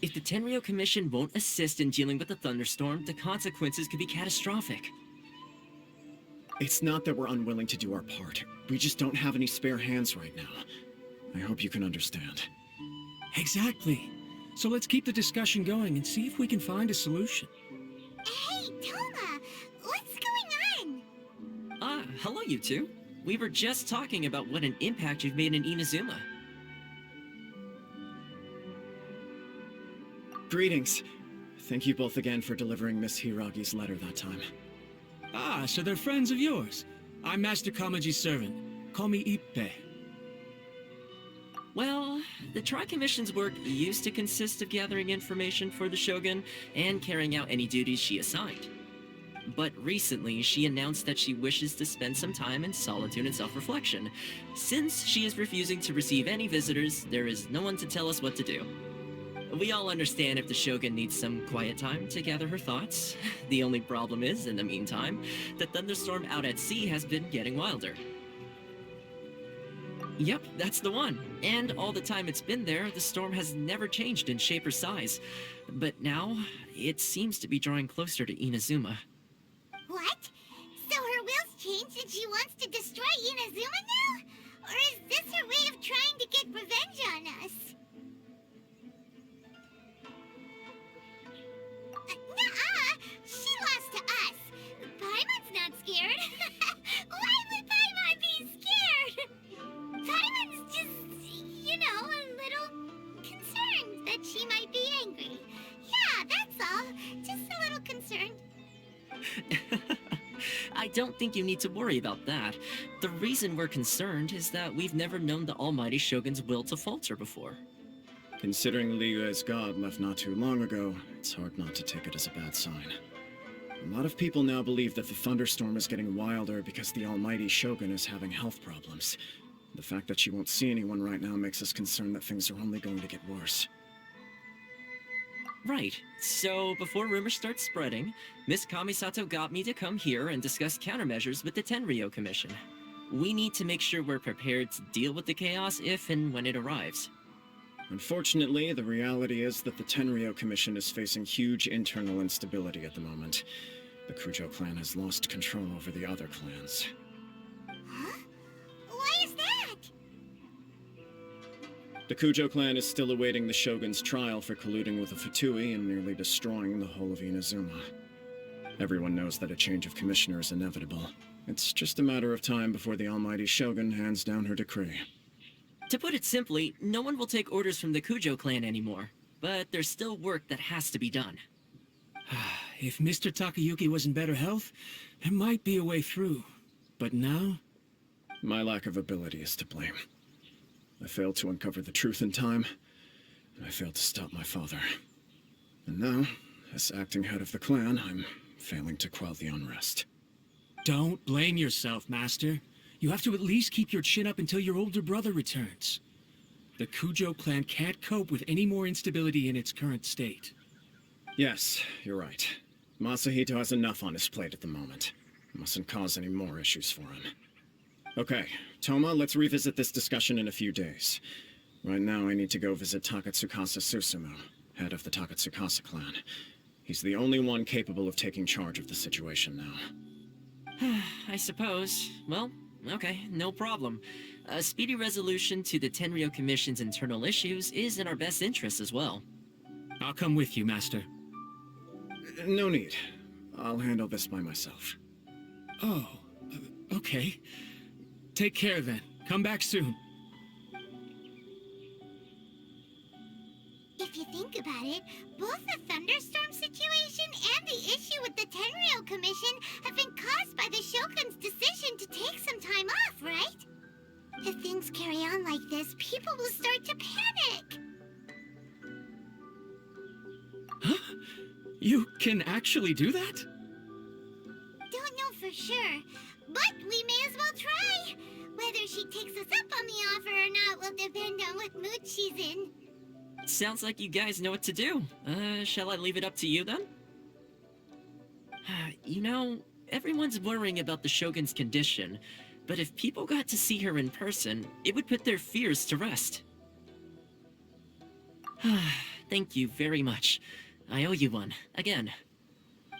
If the Tenryou Commission won't assist in dealing with the thunderstorm, the consequences could be catastrophic. It's not that we're unwilling to do our part. We just don't have any spare hands right now. I hope you can understand. Exactly. So let's keep the discussion going and see if we can find a solution. Hey, Toma! What's going on? Hello you two. We were just talking about what an impact you've made in Inazuma. Greetings. Thank you both again for delivering Miss Hiragi's letter that time. Ah, so they're friends of yours. I'm Master Kamaji's servant. Call me Ippe. Well, the Tri-Commission's work used to consist of gathering information for the Shogun and carrying out any duties she assigned. But recently, she announced that she wishes to spend some time in solitude and self-reflection. Since she is refusing to receive any visitors, there is no one to tell us what to do. We all understand if the Shogun needs some quiet time to gather her thoughts. The only problem is, in the meantime, the thunderstorm out at sea has been getting wilder. Yep, that's the one. And all the time it's been there, the storm has never changed in shape or size. But now, it seems to be drawing closer to Inazuma. What? So her will's changed and she wants to destroy Inazuma now? Or is this her way of trying to get revenge on us? Nuh-uh! She lost to us! Paimon's not scared! Why would Paimon be scared? Paimon's just, you know, a little concerned that she might be angry. Yeah, that's all. Just a little concerned. I don't think you need to worry about that. The reason we're concerned is that we've never known the Almighty Shogun's will to falter before. Considering Liyue's god left not too long ago, it's hard not to take it as a bad sign. A lot of people now believe that the thunderstorm is getting wilder because the Almighty Shogun is having health problems. The fact that she won't see anyone right now makes us concerned that things are only going to get worse. Right. So, before rumors start spreading, Miss Kamisato got me to come here and discuss countermeasures with the Tenryou Commission. We need to make sure we're prepared to deal with the chaos if and when it arrives. Unfortunately, the reality is that the Tenryou Commission is facing huge internal instability at the moment. The Kujo clan has lost control over the other clans. Huh? Why is that? The Kujo clan is still awaiting the Shogun's trial for colluding with the Fatui and nearly destroying the whole of Inazuma. Everyone knows that a change of commissioner is inevitable. It's just a matter of time before the Almighty Shogun hands down her decree. To put it simply, no one will take orders from the Kujo clan anymore. But there's still work that has to be done. If Mr. Takayuki was in better health, there might be a way through. But now? My lack of ability is to blame. I failed to uncover the truth in time, and I failed to stop my father. And now, as acting head of the clan, I'm failing to quell the unrest. Don't blame yourself, Master. You have to at least keep your chin up until your older brother returns. The Kujo clan can't cope with any more instability in its current state. Yes, you're right. Masahito has enough on his plate at the moment. Mustn't cause any more issues for him. Okay, Toma, let's revisit this discussion in a few days. Right now, I need to go visit Takatsukasa Susumu, head of the Takatsukasa clan. He's the only one capable of taking charge of the situation now. I suppose. Well, okay, no problem. A speedy resolution to the Tenryou Commission's internal issues is in our best interest as well. I'll come with you, Master. No need. I'll handle this by myself. Oh, okay. Take care then. Come back soon. If you think about it, both the thunderstorm situation and the issue with the Tenryou Commission have been caused by the Shogun's decision to take some time off, right? If things carry on like this, people will start to panic. Huh? You can actually do that? Don't know for sure, but we may as well try. Whether she takes us up on the offer or not will depend on what mood she's in. Sounds like you guys know what to do. Shall I leave it up to you then? You know, everyone's worrying about the Shogun's condition, but if people got to see her in person, it would put their fears to rest. Thank you very much. I owe you one, again.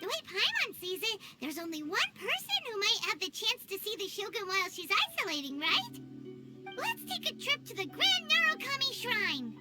The way Paimon sees it, there's only one person who might have the chance to see the Shogun while she's isolating, right? Let's take a trip to the Grand Narukami Shrine!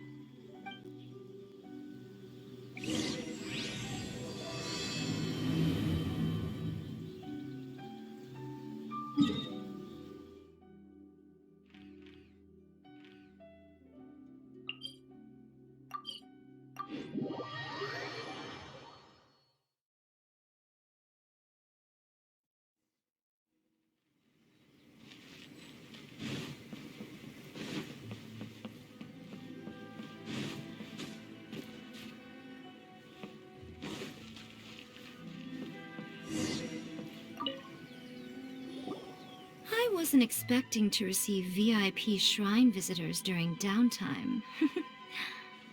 I wasn't expecting to receive VIP shrine visitors during downtime.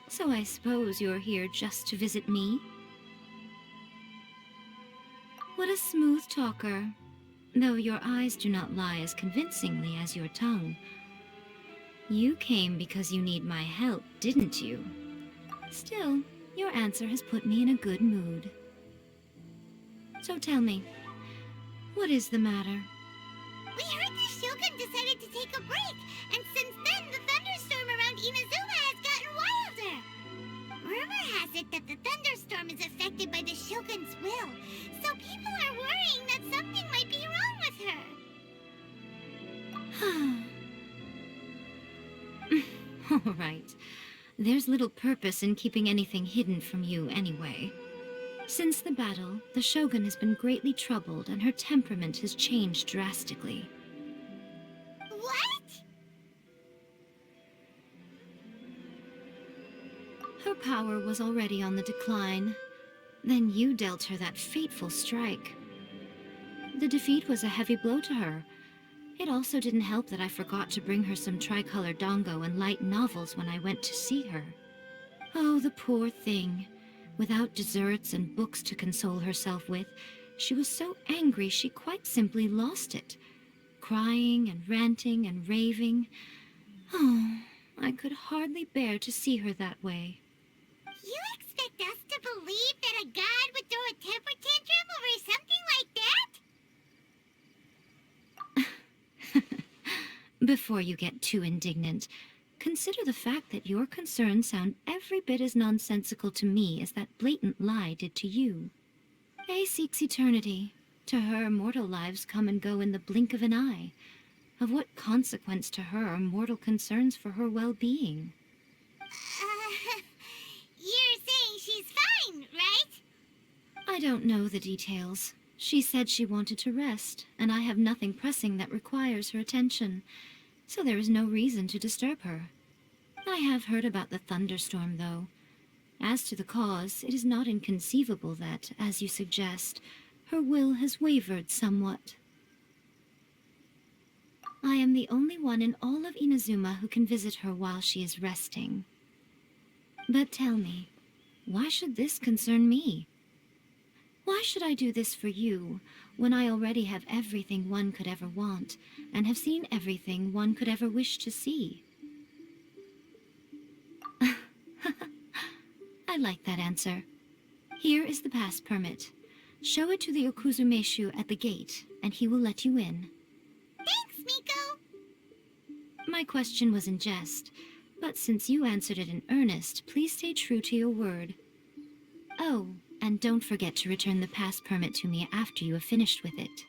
So I suppose you're here just to visit me? What a smooth talker, though your eyes do not lie as convincingly as your tongue. You came because you need my help, didn't you? Still, your answer has put me in a good mood. So tell me, what is the matter? We heard the Shogun decided to take a break, and since then the thunderstorm around Inazuma has gotten wilder. Rumor has it that the thunderstorm is affected by the Shogun's will, so people are worrying that something might be wrong with her. All right. There's little purpose in keeping anything hidden from you anyway. Since the battle, the Shogun has been greatly troubled and her temperament has changed drastically. What? Her power was already on the decline. Then you dealt her that fateful strike. The defeat was a heavy blow to her. It also didn't help that I forgot to bring her some tricolor dango and light novels when I went to see her. Oh, the poor thing. Without desserts and books to console herself with, she was so angry she quite simply lost it. Crying and ranting and raving. Oh, I could hardly bear to see her that way. You expect us to believe that a god would throw a temper tantrum over something like that? Before you get too indignant, consider the fact that your concerns sound every bit as nonsensical to me as that blatant lie did to you. A seeks eternity. To her, mortal lives come and go in the blink of an eye. Of what consequence to her are mortal concerns for her well-being? You're saying she's fine, right? I don't know the details. She said she wanted to rest, and I have nothing pressing that requires her attention, so there is no reason to disturb her. I have heard about the thunderstorm, though. As to the cause, it is not inconceivable that, as you suggest, her will has wavered somewhat. I am the only one in all of Inazuma who can visit her while she is resting. But tell me, why should this concern me? Why should I do this for you, when I already have everything one could ever want, and have seen everything one could ever wish to see? I like that answer. Here is the pass permit. Show it to the Okuzumeshu at the gate, and he will let you in. Thanks, Miko! My question was in jest, but since you answered it in earnest, please stay true to your word. Oh, and don't forget to return the pass permit to me after you have finished with it.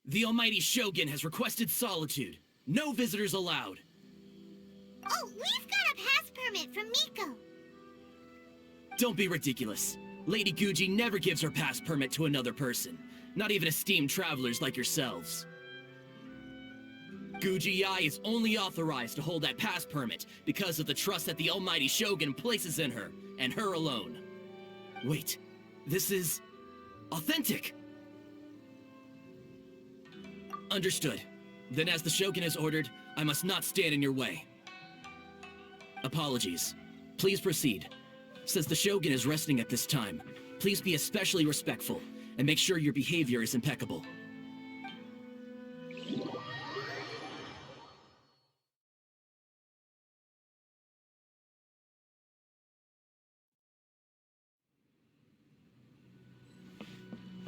The Almighty Shogun has requested solitude. No visitors allowed. Oh, we've got a pass permit from Miko. Don't be ridiculous. Lady Guji never gives her pass permit to another person, not even esteemed travelers like yourselves. Guji Yai is only authorized to hold that pass permit because of the trust that the Almighty Shogun places in her, and her alone. Wait, this is... Authentic! Understood. Then as the Shogun has ordered, I must not stand in your way. Apologies. Please proceed. Since the Shogun is resting at this time, please be especially respectful, and make sure your behavior is impeccable.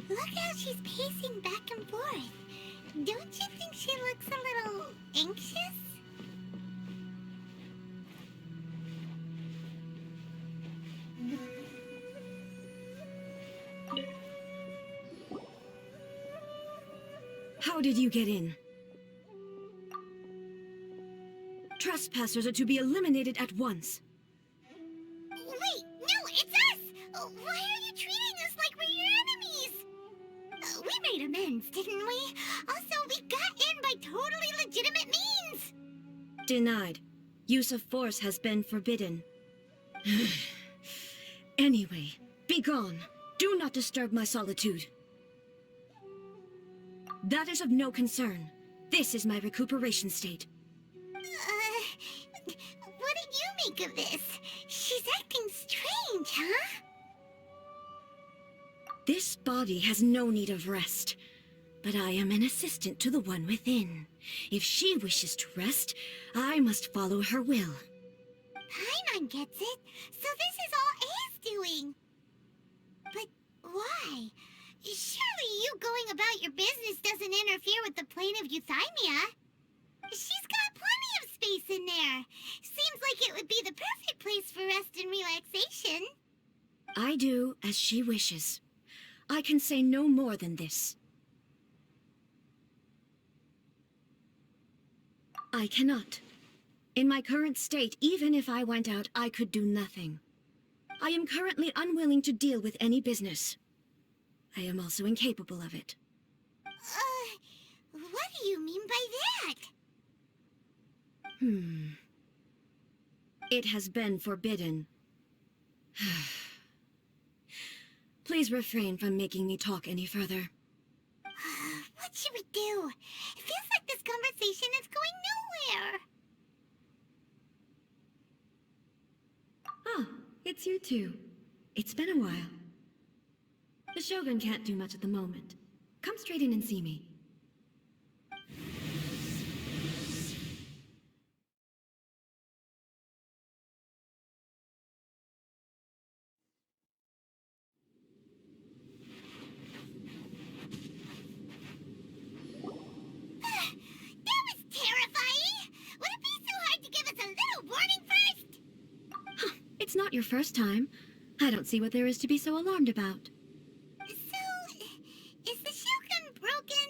Look how she's pacing back and forth. Don't you think she looks a little anxious? How did you get in? Trespassers are to be eliminated at once. Wait, no, it's us! Why are you treating us like we're your enemies? We made amends, didn't we? Also, we got in by totally legitimate means! Denied. Use of force has been forbidden. Anyway, be gone. Do not disturb my solitude. That is of no concern. This is my recuperation state. What did you make of this? She's acting strange, huh? This body has no need of rest, but I am an assistant to the one within. If she wishes to rest, I must follow her will. Paimon gets it, so this is all A's doing. But why? Surely you going about your business doesn't interfere with the plane of euthymia. She's got plenty of space in there. Seems like it would be the perfect place for rest and relaxation. I do as she wishes. I can say no more than this. I cannot. In my current state, even if I went out, I could do nothing. I am currently unwilling to deal with any business. I am also incapable of it. What do you mean by that? It has been forbidden. Please refrain from making me talk any further. What should we do? It feels like this conversation is going nowhere. Ah, it's you two. It's been a while. The Shogun can't do much at the moment. Come straight in and see me. That was terrifying! Would it be so hard to give us a little warning first? It's not your first time. I don't see what there is to be so alarmed about. So, is the Shogun broken?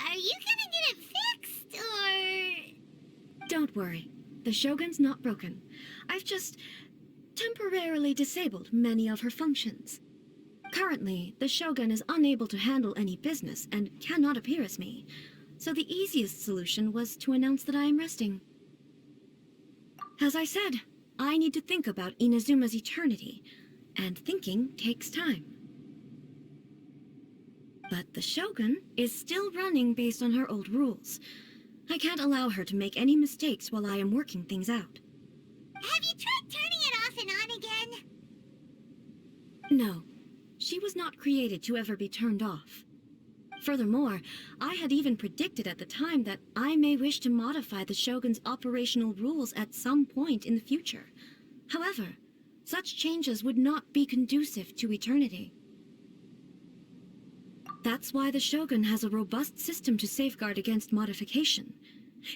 Are you gonna get it fixed, or...? Don't worry. The Shogun's not broken. I've just temporarily disabled many of her functions. Currently, the Shogun is unable to handle any business and cannot appear as me. So the easiest solution was to announce that I am resting. As I said, I need to think about Inazuma's eternity, and thinking takes time. But the Shogun is still running based on her old rules. I can't allow her to make any mistakes while I am working things out. Have you tried turning it off and on again? No, she was not created to ever be turned off. Furthermore, I had even predicted at the time that I may wish to modify the Shogun's operational rules at some point in the future. However, such changes would not be conducive to eternity. That's why the Shogun has a robust system to safeguard against modification.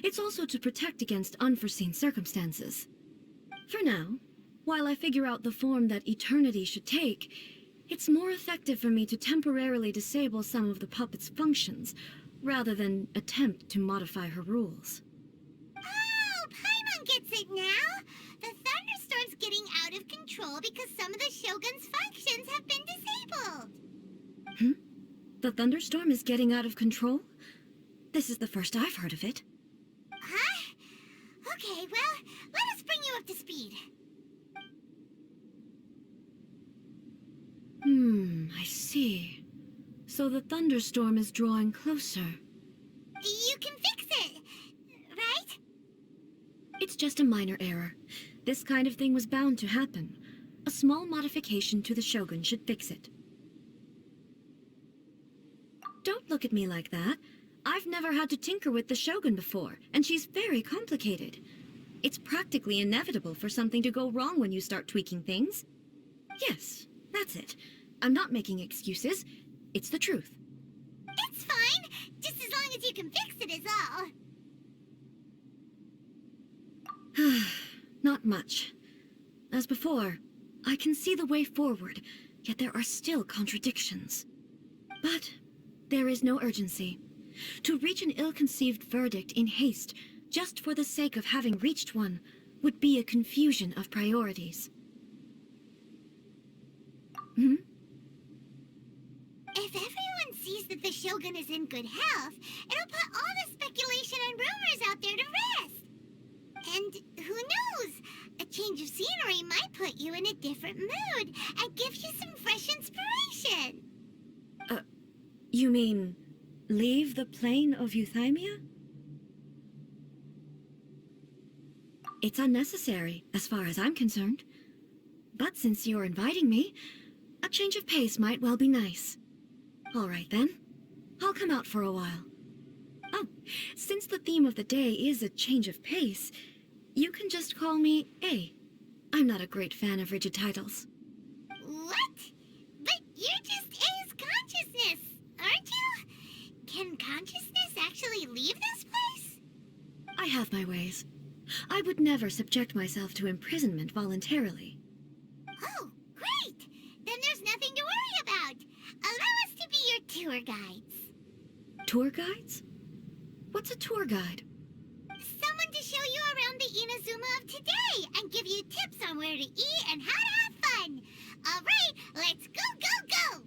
It's also to protect against unforeseen circumstances. For now, while I figure out the form that eternity should take, it's more effective for me to temporarily disable some of the puppet's functions, rather than attempt to modify her rules. Oh, Paimon gets it now! The thunderstorm's getting out of control because some of the Shogun's functions have been disabled! The thunderstorm is getting out of control? This is the first I've heard of it. Huh? Okay, well, let us bring you up to speed. I see. So the thunderstorm is drawing closer. You can fix it, right? It's just a minor error. This kind of thing was bound to happen. A small modification to the Shogun should fix it. Don't look at me like that. I've never had to tinker with the Shogun before, and she's very complicated. It's practically inevitable for something to go wrong when you start tweaking things. Yes, that's it. I'm not making excuses. It's the truth. It's fine, just as long as you can fix it is all. Not much. As before, I can see the way forward, yet there are still contradictions. But there is no urgency. To reach an ill-conceived verdict in haste, just for the sake of having reached one, would be a confusion of priorities. If everyone sees that the Shogun is in good health, it'll put all the speculation and rumors out there to rest. And who knows? A change of scenery might put you in a different mood and give you some fresh inspiration. You mean, leave the plane of Euthymia? It's unnecessary, as far as I'm concerned. But since you're inviting me, a change of pace might well be nice. All right, then. I'll come out for a while. Oh, since the theme of the day is a change of pace, you can just call me A. I'm not a great fan of rigid titles. What? But you're just A's consciousness, aren't you? Can consciousness actually leave this place? I have my ways. I would never subject myself to imprisonment voluntarily. Oh, great! Then there's nothing to worry about. Allow us to be your tour guides. Tour guides? What's a tour guide? Someone to show you around the Inazuma of today and give you tips on where to eat and how to have fun. All right, let's go, go, go!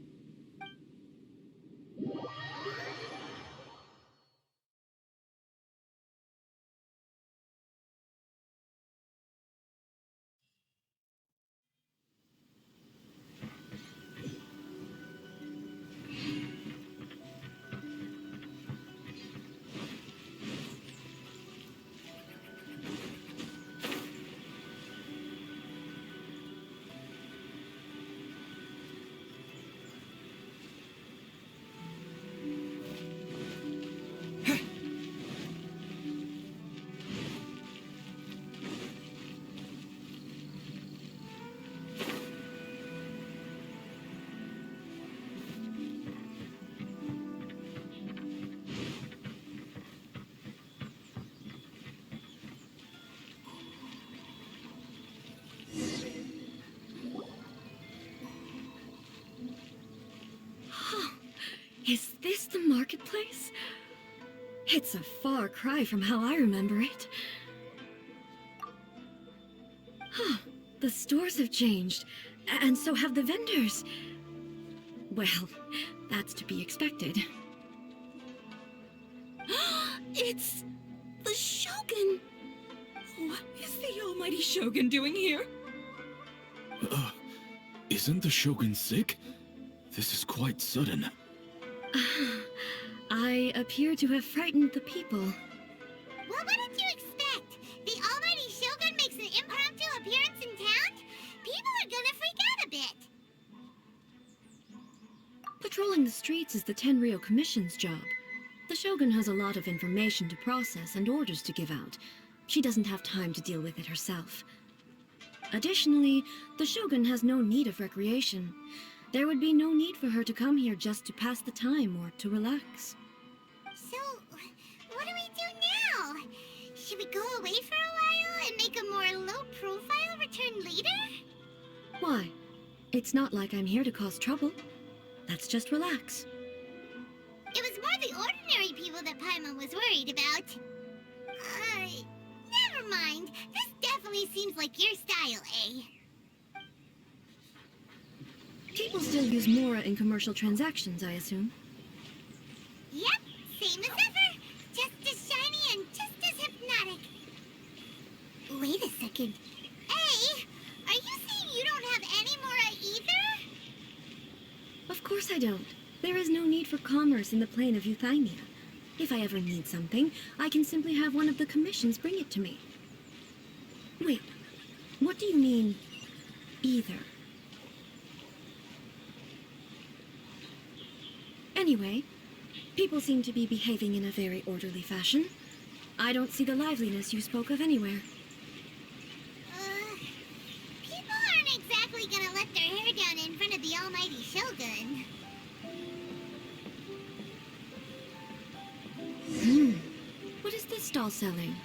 Is this the marketplace? It's a far cry from how I remember it. The stores have changed, and so have the vendors. Well, that's to be expected. It's the Shogun! What is the almighty Shogun doing here? Isn't the Shogun sick? This is quite sudden. I appear to have frightened the people. Well, what did you expect? The almighty Shogun makes an impromptu appearance in town? People are gonna freak out a bit. Patrolling the streets is the Tenryou Commission's job. The Shogun has a lot of information to process and orders to give out. She doesn't have time to deal with it herself. Additionally, the Shogun has no need of recreation. There would be no need for her to come here just to pass the time or to relax. So, what do we do now? Should we go away for a while and make a more low-profile return later? Why? It's not like I'm here to cause trouble. Let's just relax. It was more the ordinary people that Paimon was worried about. Never mind. This definitely seems like your style, eh? People still use Mora in commercial transactions, I assume. Yep, same as ever. Just as shiny and just as hypnotic. Wait a second. Hey, are you saying you don't have any Mora either? Of course I don't. There is no need for commerce in the plane of Euthymia. If I ever need something, I can simply have one of the commissions bring it to me. Wait, what do you mean, either? Anyway, people seem to be behaving in a very orderly fashion. I don't see the liveliness you spoke of anywhere. People aren't exactly gonna let their hair down in front of the almighty Shogun. What is this doll selling?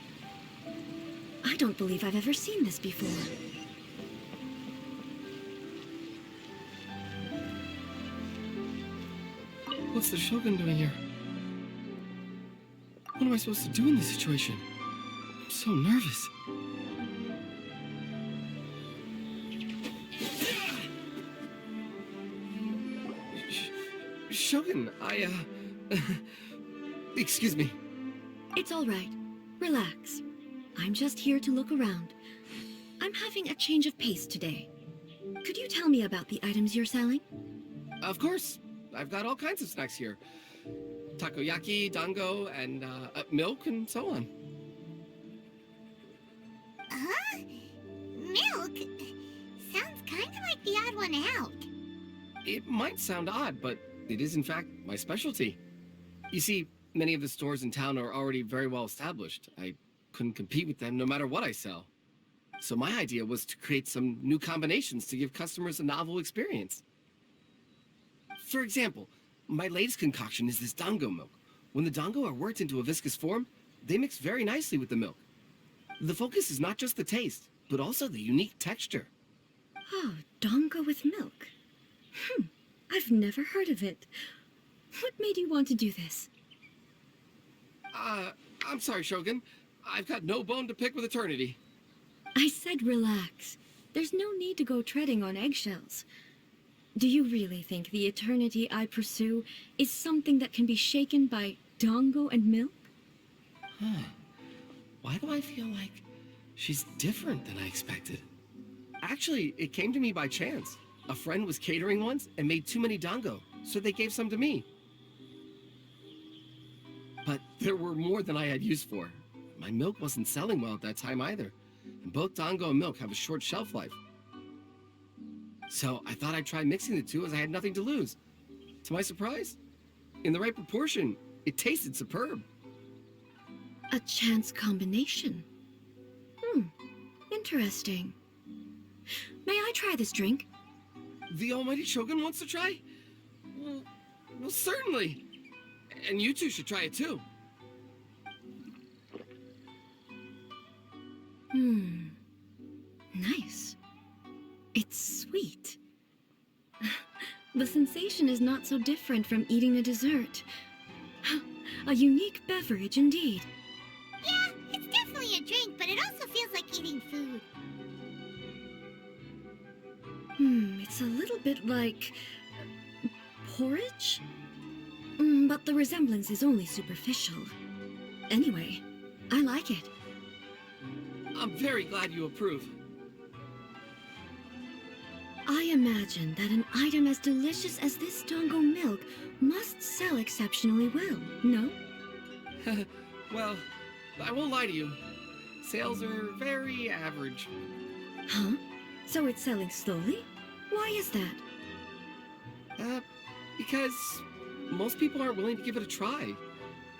I don't believe I've ever seen this before. What's the Shogun doing here? What am I supposed to do in this situation? I'm so nervous. Shogun, excuse me. It's all right. Relax. I'm just here to look around. I'm having a change of pace today. Could you tell me about the items you're selling? Of course. I've got all kinds of snacks here. Takoyaki, dango, and milk, and so on. Huh? Milk? Sounds kind of like the odd one out. It might sound odd, but it is in fact my specialty. You see, many of the stores in town are already very well established. I couldn't compete with them no matter what I sell. So my idea was to create some new combinations to give customers a novel experience. For example, my latest concoction is this dango milk. When the dango are worked into a viscous form, they mix very nicely with the milk. The focus is not just the taste, but also the unique texture. Oh, dango with milk. I've never heard of it. What made you want to do this? I'm sorry, Shogun. I've got no bone to pick with eternity. I said relax. There's no need to go treading on eggshells. Do you really think the eternity I pursue is something that can be shaken by dango and milk? Why do I feel like she's different than I expected? Actually, it came to me by chance. A friend was catering once and made too many dango, so they gave some to me. But there were more than I had use for. My milk wasn't selling well at that time either, and both dango and milk have a short shelf life. So I thought I'd try mixing the two as I had nothing to lose. To my surprise, in the right proportion, it tasted superb. A chance combination. Interesting. May I try this drink? The almighty Shogun wants to try? Well, certainly. And you two should try it too. Nice. It's sweet. The sensation is not so different from eating a dessert. A unique beverage indeed. Yeah, it's definitely a drink, but it also feels like eating food. It's a little bit like porridge? But the resemblance is only superficial. Anyway, I like it. I'm very glad you approve. I imagine that an item as delicious as this dango milk must sell exceptionally well, no? Well, I won't lie to you. Sales are very average. Huh? So it's selling slowly? Why is that? Because most people aren't willing to give it a try.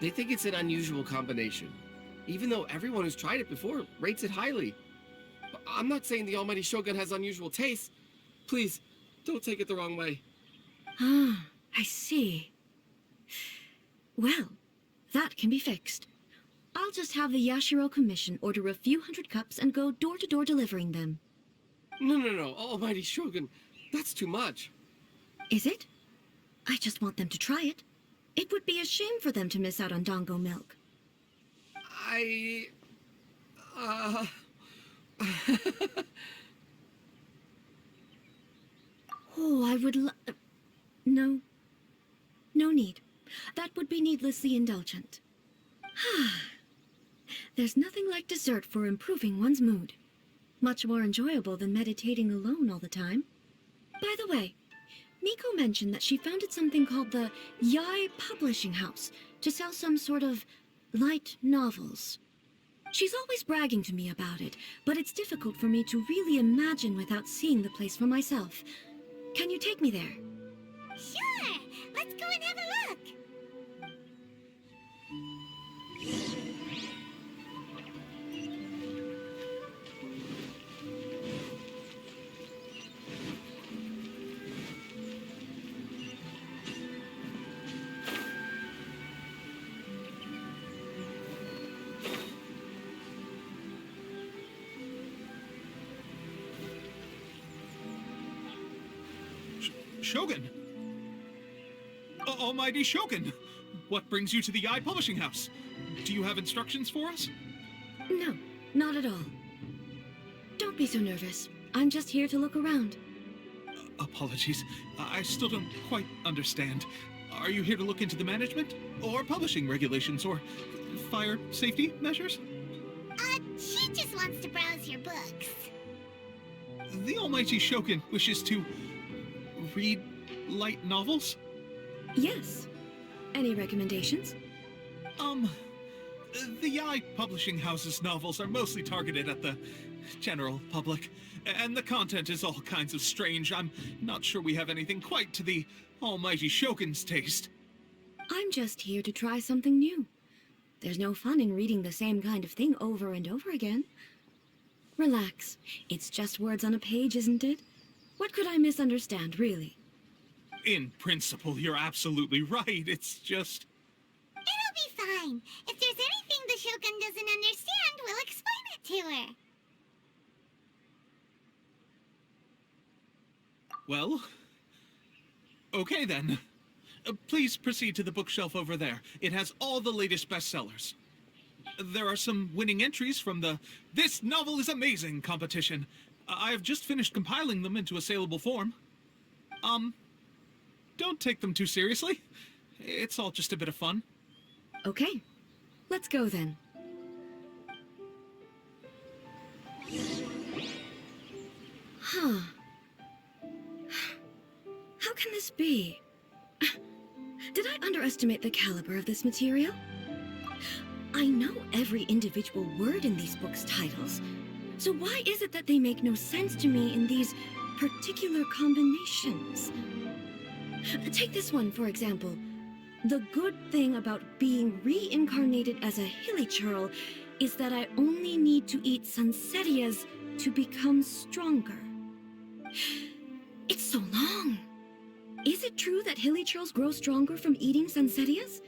They think it's an unusual combination, even though everyone who's tried it before rates it highly. I'm not saying the almighty Shogun has unusual tastes. Please, don't take it the wrong way. Ah, I see. Well, that can be fixed. I'll just have the Yashiro Commission order a few hundred cups and go door-to-door delivering them. No, almighty Shogun. That's too much. Is it? I just want them to try it. It would be a shame for them to miss out on dango milk. Oh, I would No. No need. That would be needlessly indulgent. There's nothing like dessert for improving one's mood. Much more enjoyable than meditating alone all the time. By the way, Miko mentioned that she founded something called the Yai Publishing House to sell some sort of light novels. She's always bragging to me about it, but it's difficult for me to really imagine without seeing the place for myself. Can you take me there? Sure! Let's go and have a look! Shogun! Almighty Shogun! What brings you to the Eye Publishing House? Do you have instructions for us? No, not at all. Don't be so nervous. I'm just here to look around. Apologies. I still don't quite understand. Are you here to look into the management? Or publishing regulations? Or fire safety measures? She just wants to browse your books. The Almighty Shogun wishes to read light novels? Yes. Any recommendations? The Yai Publishing House's novels are mostly targeted at the general public, and the content is all kinds of strange. I'm not sure we have anything quite to the Almighty Shogun's taste. I'm just here to try something new. There's no fun in reading the same kind of thing over and over again. Relax. It's just words on a page, isn't it? What could I misunderstand, really? In principle, you're absolutely right. It's just... It'll be fine. If there's anything the Shogun doesn't understand, we'll explain it to her. Well... Okay, then. Please proceed to the bookshelf over there. It has all the latest bestsellers. There are some winning entries from the This Novel is Amazing competition. I've just finished compiling them into a saleable form. Don't take them too seriously. It's all just a bit of fun. Okay. Let's go then. Huh. How can this be? Did I underestimate the caliber of this material? I know every individual word in these books' titles, so why is it that they make no sense to me in these particular combinations? Take this one, for example. The good thing about being reincarnated as a hilichurl is that I only need to eat sunsetias to become stronger. It's so long. Is it true that hilichurls grow stronger from eating sunsetias?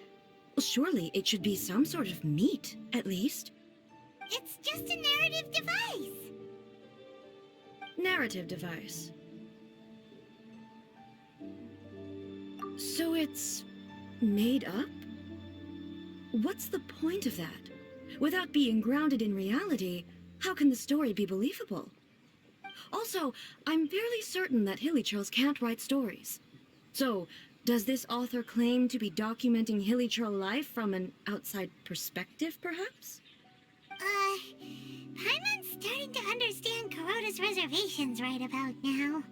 Well, surely it should be some sort of meat, at least. It's just a narrative device. Narrative device. So it's made up? What's the point of that? Without being grounded in reality, how can the story be believable? Also, I'm fairly certain that hilichurls can't write stories. So, does this author claim to be documenting hilichurl life from an outside perspective, perhaps? Paimon's starting to understand Kuroda's reservations right about now.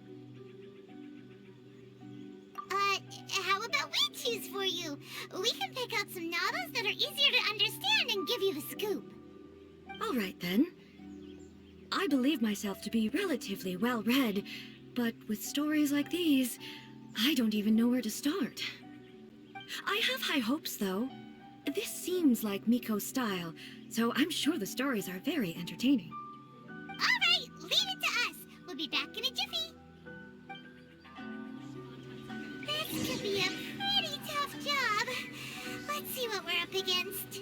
How about we choose for you? We can pick out some novels that are easier to understand and give you the scoop. All right, then. I believe myself to be relatively well-read, but with stories like these, I don't even know where to start. I have high hopes, though. This seems like Miko's style, so I'm sure the stories are very entertaining. All right, leave it to us. We'll be back in a jiffy. This could be a pretty tough job. Let's see what we're up against.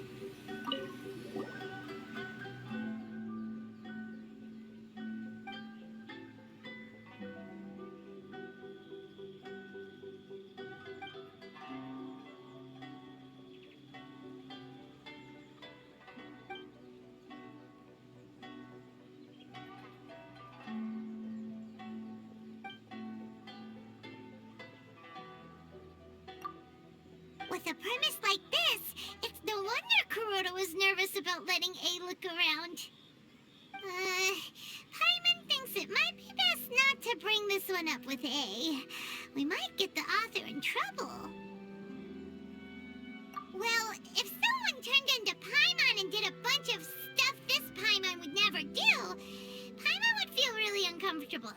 With a premise like this, it's no wonder Kuroda was nervous about letting A look around. Paimon thinks it might be best not to bring this one up with A. We might get the author in trouble. Well, if someone turned into Paimon and did a bunch of stuff this Paimon would never do, Paimon would feel really uncomfortable.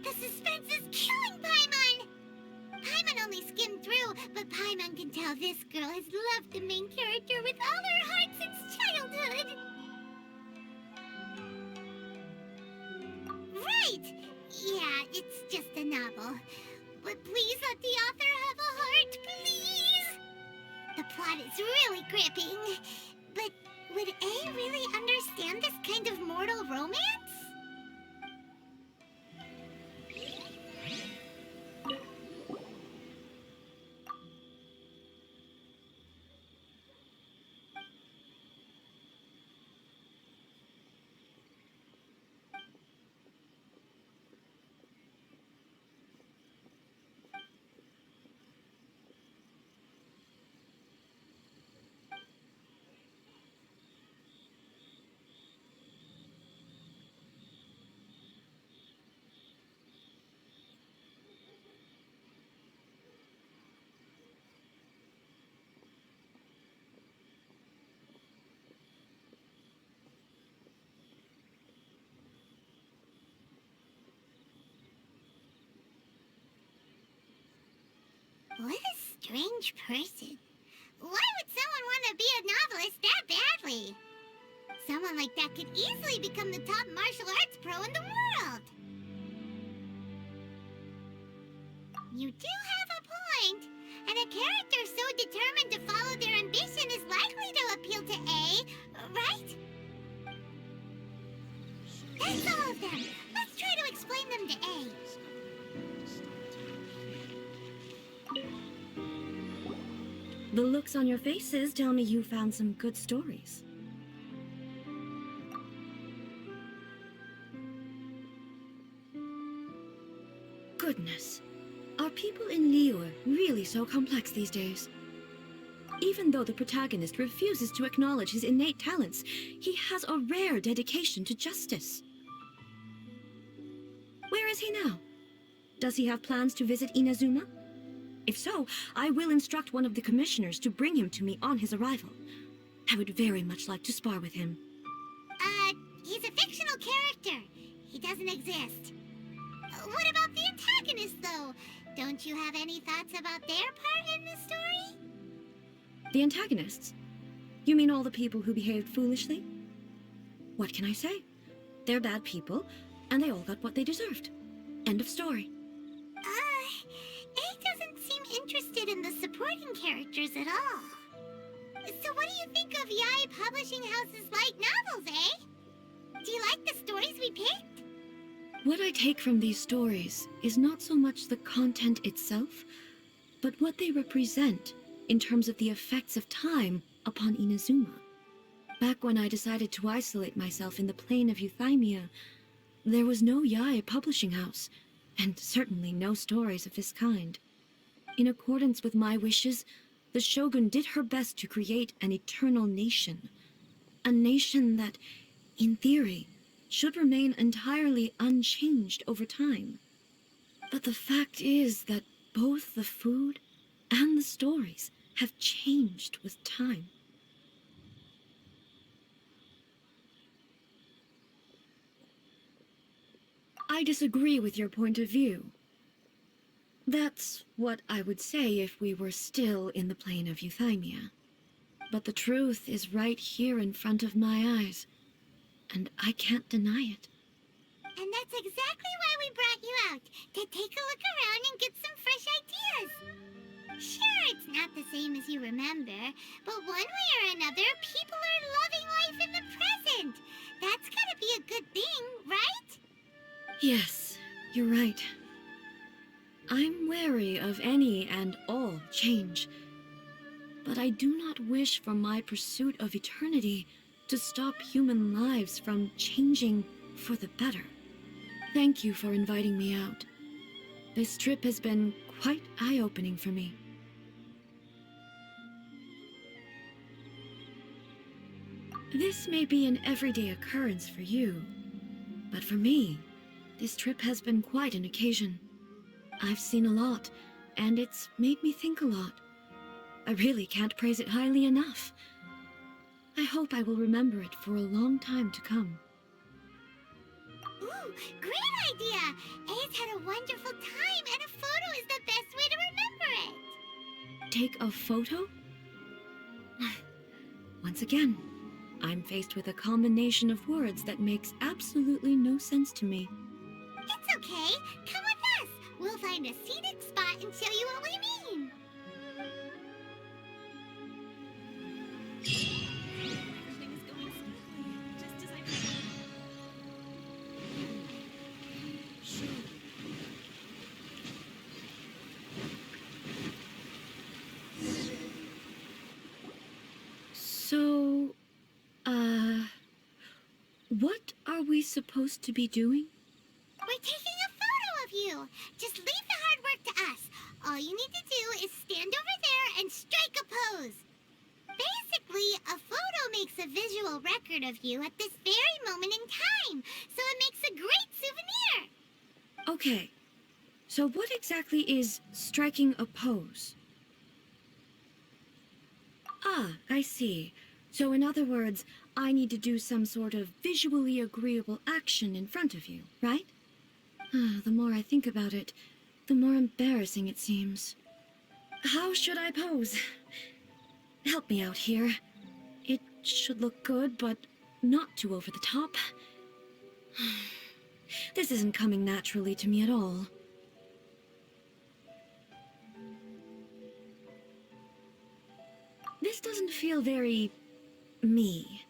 The suspense is killing Paimon! Paimon only skimmed through, but Paimon can tell this girl has loved the main character with all her heart since childhood. Right! Yeah, it's just a novel. But please let the author have a heart, please! The plot is really gripping. But would A really understand this kind of mortal romance? What a strange person. Why would someone want to be a novelist that badly? Someone like that could easily become the top martial arts pro in the world. You do have a point. And a character so determined to follow their ambition is likely to appeal to A, right? That's all of them. Let's try to explain them to A. The looks on your faces tell me you found some good stories. Goodness. Are people in Liyue really so complex these days? Even though the protagonist refuses to acknowledge his innate talents, he has a rare dedication to justice. Where is he now? Does he have plans to visit Inazuma? If so, I will instruct one of the commissioners to bring him to me on his arrival. I would very much like to spar with him. He's a fictional character. He doesn't exist. What about the antagonist, though? Don't you have any thoughts about their part in the story? The antagonists? You mean all the people who behaved foolishly? What can I say? They're bad people, and they all got what they deserved. End of story. A doesn't seem interested in the supporting characters at all. So what do you think of Yae Publishing House's light novels, eh? Do you like the stories we picked? What I take from these stories is not so much the content itself, but what they represent in terms of the effects of time upon Inazuma. Back when I decided to isolate myself in the plane of Euthymia, there was no Yae Publishing House, and certainly no stories of this kind. In accordance with my wishes, the Shogun did her best to create an eternal nation. A nation that, in theory, should remain entirely unchanged over time. But the fact is that both the food and the stories have changed with time. I disagree with your point of view. That's what I would say if we were still in the plane of Euthymia. But the truth is right here in front of my eyes, and I can't deny it. And that's exactly why we brought you out, to take a look around and get some fresh ideas. Sure, it's not the same as you remember, but one way or another, people are loving life in the present. That's gotta be a good thing, right? Yes, you're right. I'm wary of any and all change. But I do not wish for my pursuit of eternity to stop human lives from changing for the better. Thank you for inviting me out. This trip has been quite eye-opening for me. This may be an everyday occurrence for you, but for me, this trip has been quite an occasion. I've seen a lot, and it's made me think a lot. I really can't praise it highly enough. I hope I will remember it for a long time to come. Ooh, great idea! A's had a wonderful time, and a photo is the best way to remember it. Take a photo? Once again, I'm faced with a combination of words that makes absolutely no sense to me. It's okay. Come with us. We'll find a scenic spot and show you what we mean. Everything is going smoothly, just as I planned. So, what are we supposed to be doing? We're taking a photo of you. Just leave the hard work to us. All you need to do is stand over there and strike a pose. Basically, a photo makes a visual record of you at this very moment in time, so it makes a great souvenir. Okay, so what exactly is striking a pose? Ah, I see. So in other words, I need to do some sort of visually agreeable action in front of you, right? The more I think about it, the more embarrassing it seems. How should I pose? Help me out here. It should look good, but not too over the top. This isn't coming naturally to me at all. This doesn't feel very me.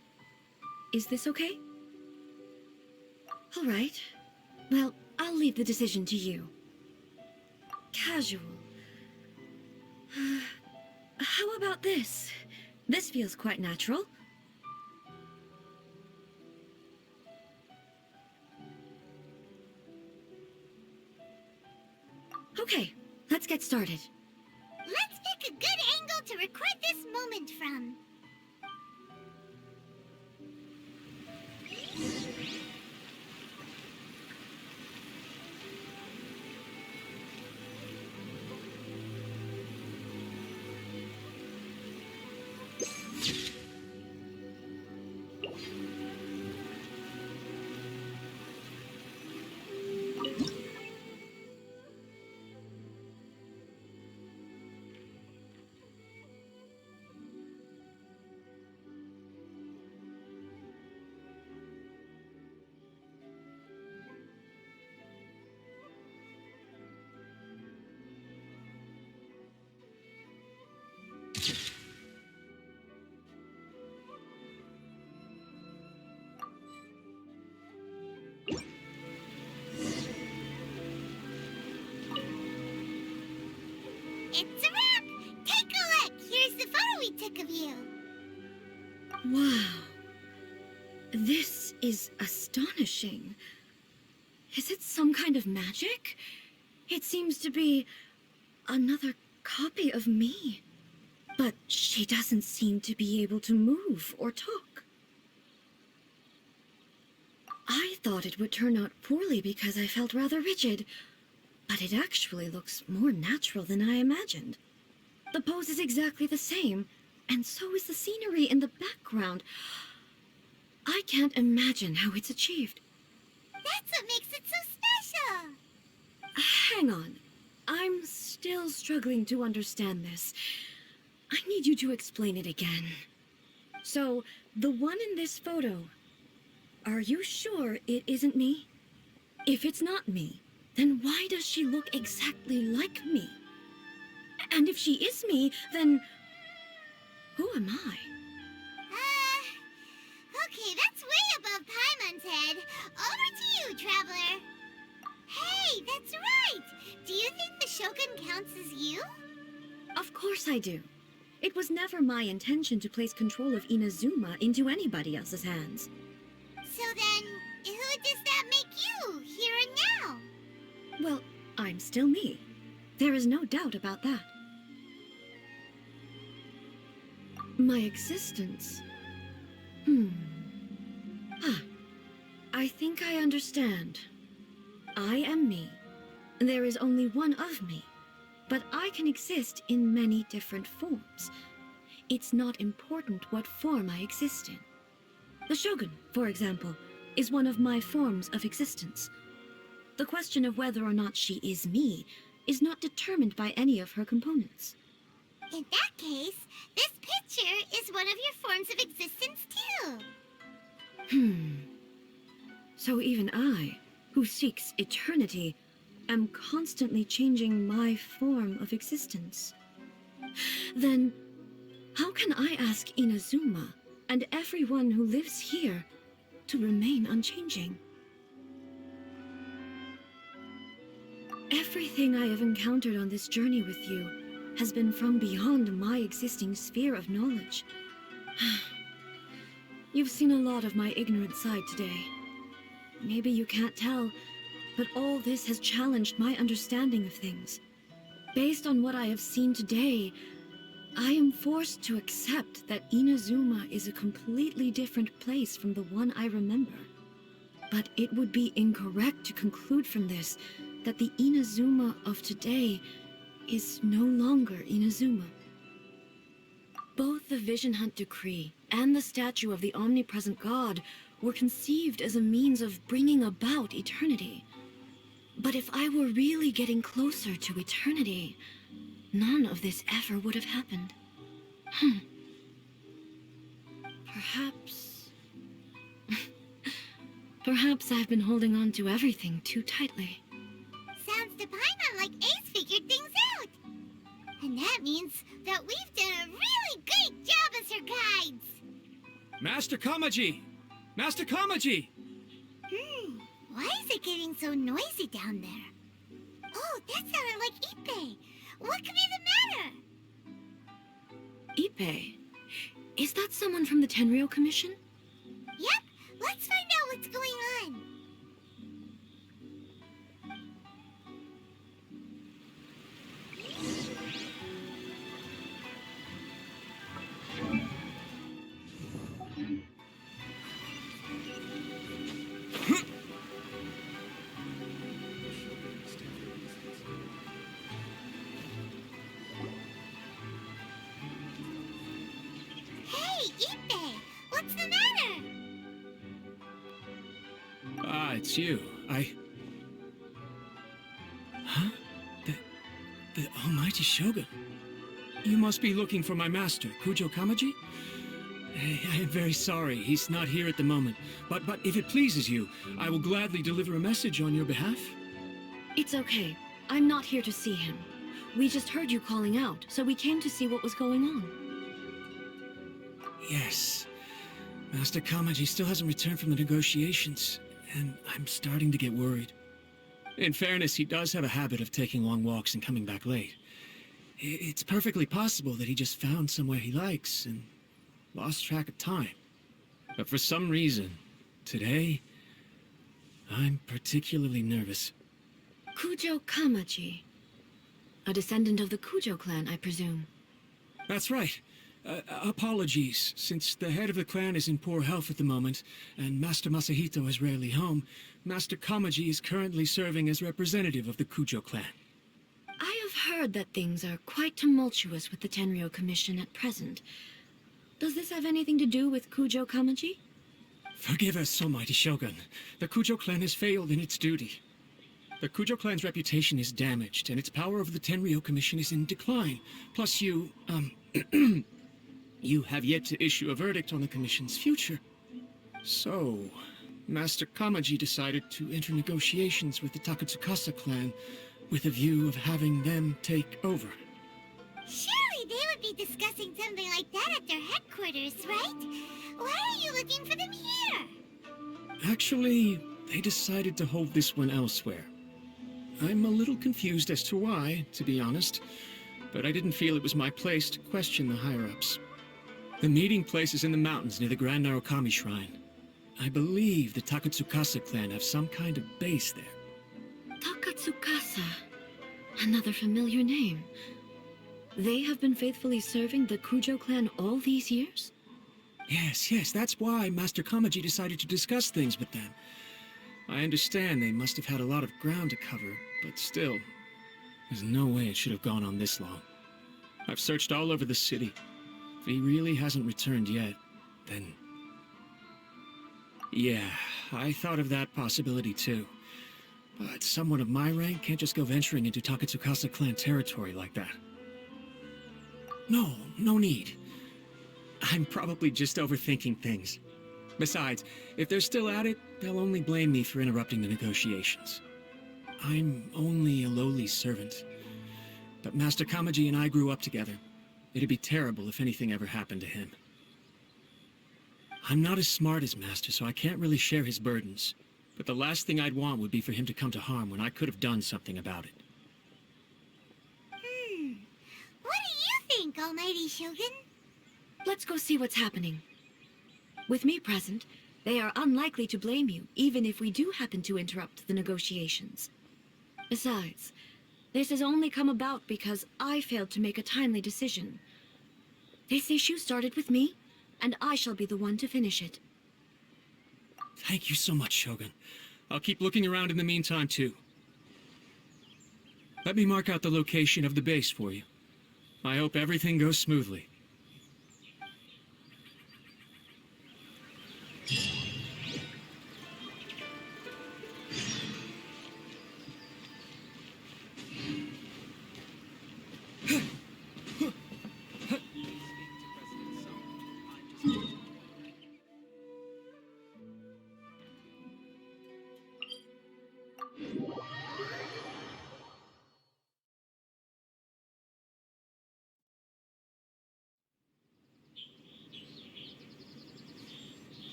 Is this okay? All right. Well, I'll leave the decision to you. Casual. How about this? This feels quite natural. Okay, let's get started. Let's pick a good angle to record this moment from. It's a wrap! Take a look! Here's the photo we took of you. Wow. This is astonishing. Is it some kind of magic? It seems to be another copy of me. But she doesn't seem to be able to move or talk. I thought it would turn out poorly because I felt rather rigid, but it actually looks more natural than I imagined. The pose is exactly the same, and so is the scenery in the background. I can't imagine how it's achieved. That's what makes it so special. Hang on. I'm still struggling to understand this. I need you to explain it again. So, the one in this photo, are you sure it isn't me? If it's not me, then why does she look exactly like me? And if she is me, then who am I? Okay, that's way above Paimon's head. Over to you, Traveler. Hey, that's right! Do you think the Shogun counts as you? Of course I do. It was never my intention to place control of Inazuma into anybody else's hands. So then, who does that make you, here and now? Well, I'm still me. There is no doubt about that. My existence? I think I understand. I am me. There is only one of me. But I can exist in many different forms. It's not important what form I exist in. The Shogun, for example, is one of my forms of existence. The question of whether or not she is me is not determined by any of her components. In that case, this picture is one of your forms of existence too. So even I, who seeks eternity, am constantly changing my form of existence. Then, how can I ask Inazuma and everyone who lives here to remain unchanging? Everything I have encountered on this journey with you has been from beyond my existing sphere of knowledge. You've seen a lot of my ignorant side today. Maybe you can't tell, but all this has challenged my understanding of things. Based on what I have seen today, I am forced to accept that Inazuma is a completely different place from the one I remember. But it would be incorrect to conclude from this that the Inazuma of today is no longer Inazuma. Both the Vision Hunt Decree and the statue of the Omnipresent God were conceived as a means of bringing about eternity. But if I were really getting closer to eternity, none of this ever would have happened. Perhaps... Perhaps I've been holding on to everything too tightly. Sounds to Paimon like Ace figured things out. And that means that we've done a really great job as her guides. Master Kamaji! Master Kamaji! Why is it getting so noisy down there? Oh, that sounded like Ippei. What could be the matter? Ippei? Is that someone from the Tenryou Commission? Yep, let's find out what's going on. Hey, Ippei, what's the matter? Ah, it's you. Huh? The Almighty Shogun. You must be looking for my master, Kujo Kamaji? I am very sorry, he's not here at the moment. But if it pleases you, I will gladly deliver a message on your behalf. It's okay. I'm not here to see him. We just heard you calling out, so we came to see what was going on. Yes. Master Kamaji still hasn't returned from the negotiations, and I'm starting to get worried. In fairness, he does have a habit of taking long walks and coming back late. It's perfectly possible that he just found somewhere he likes and lost track of time. But for some reason, today, I'm particularly nervous. Kujo Kamaji. A descendant of the Kujo clan, I presume. That's right. Apologies, since the head of the clan is in poor health at the moment, and Master Masahito is rarely home, Master Kamaji is currently serving as representative of the Kujo clan. I have heard that things are quite tumultuous with the Tenryou Commission at present. Does this have anything to do with Kujo Kamaji? Forgive us, Almighty Shogun. The Kujo clan has failed in its duty. The Kujo clan's reputation is damaged, and its power over the Tenryou Commission is in decline. Plus you, you have yet to issue a verdict on the Commission's future. So, Master Kamaji decided to enter negotiations with the Takatsukasa clan with a view of having them take over. Surely they would be discussing something like that at their headquarters, right? Why are you looking for them here? Actually, they decided to hold this one elsewhere. I'm a little confused as to why, to be honest, but I didn't feel it was my place to question the higher-ups. The meeting place is in the mountains near the Grand Narukami Shrine. I believe the Takatsukasa clan have some kind of base there. Takatsukasa. Another familiar name. They have been faithfully serving the Kujo clan all these years? Yes, that's why Master Kamaji decided to discuss things with them. I understand they must have had a lot of ground to cover, but still, there's no way it should have gone on this long. I've searched all over the city. If he really hasn't returned yet, then... Yeah, I thought of that possibility too. But someone of my rank can't just go venturing into Takatsukasa clan territory like that. No need. I'm probably just overthinking things. Besides, if they're still at it, they'll only blame me for interrupting the negotiations. I'm only a lowly servant. But Master Kamaji and I grew up together. It'd be terrible if anything ever happened to him. I'm not as smart as Master, so I can't really share his burdens. But the last thing I'd want would be for him to come to harm when I could have done something about it. What do you think, Almighty Shogun? Let's go see what's happening. With me present, they are unlikely to blame you, even if we do happen to interrupt the negotiations. Besides, this has only come about because I failed to make a timely decision. This issue started with me, and I shall be the one to finish it. Thank you so much, Shogun. I'll keep looking around in the meantime, too. Let me mark out the location of the base for you. I hope everything goes smoothly.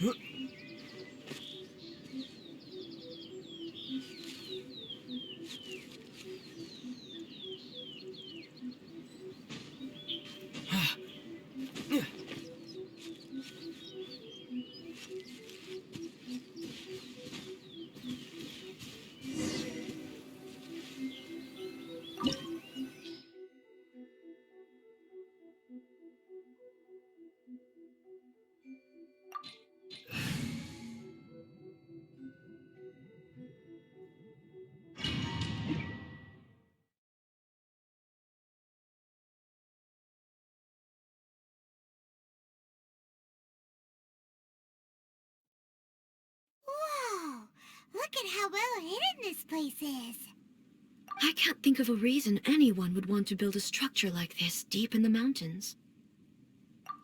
Whoa! Look at how well hidden this place is. I can't think of a reason anyone would want to build a structure like this deep in the mountains.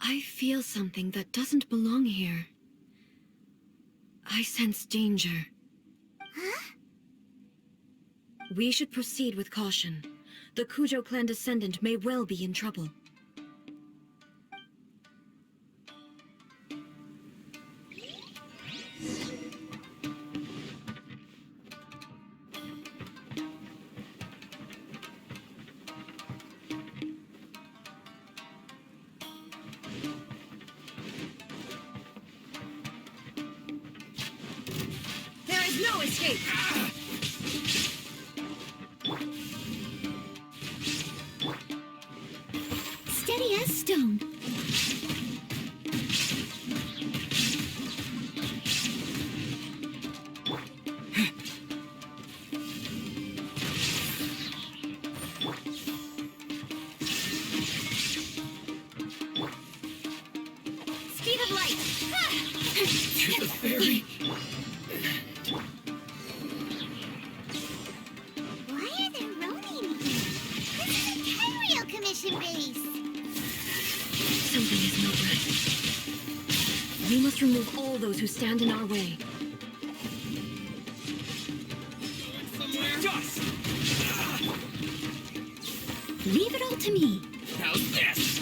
I feel something that doesn't belong here. I sense danger. Huh? We should proceed with caution. The Kujo clan descendant may well be in trouble. There is no escape! Steady as stone. Speed of light! To the ferry. Why are there Ronin here? Federation base. Something is not right. We must remove all those who stand in our way. Dust! Leave it all to me. How's this?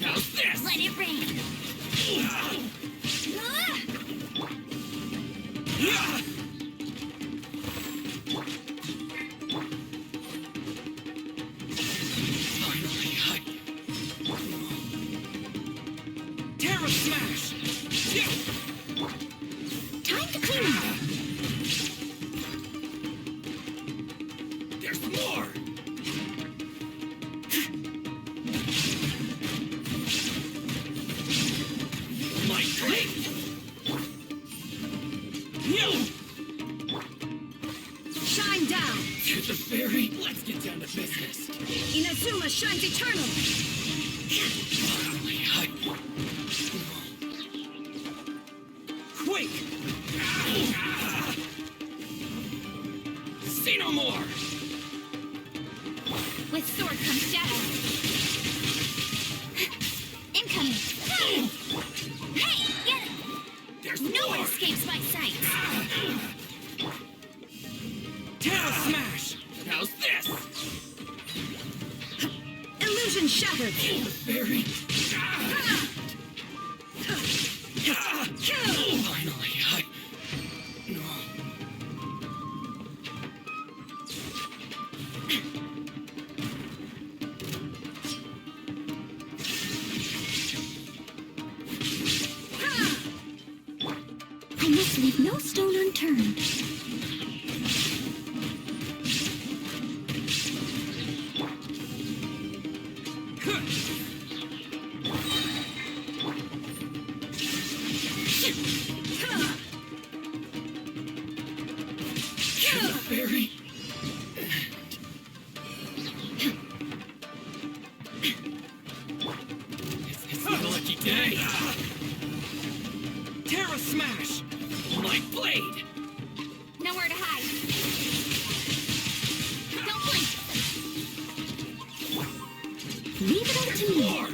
How's this? Let it rain. Terra Smash! Time to clean up. There's more! My blade! Shine down. To the fairy, let's get down to business. Inazuma shines eternal. Finally, Quake! See no more! With sword comes shadow. Incoming. Hey, get it. There's No one more! escapes my sight. Terra Smash! How's this? Illusion shattered. Fairy! Finally, I must leave no stone unturned. Fairy! It's a lucky day! Terra Smash! My blade! Nowhere to hide. Don't blink. Leave it all to me. More!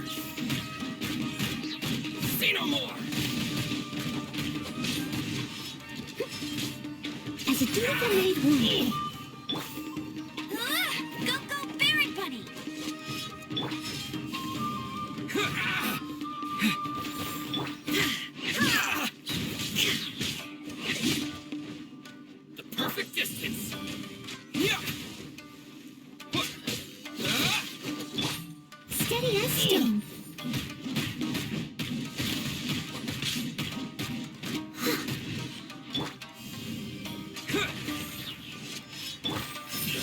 See no more! As a dutiful maid would. Go, Baron Bunny. The perfect distance! Steady as stone.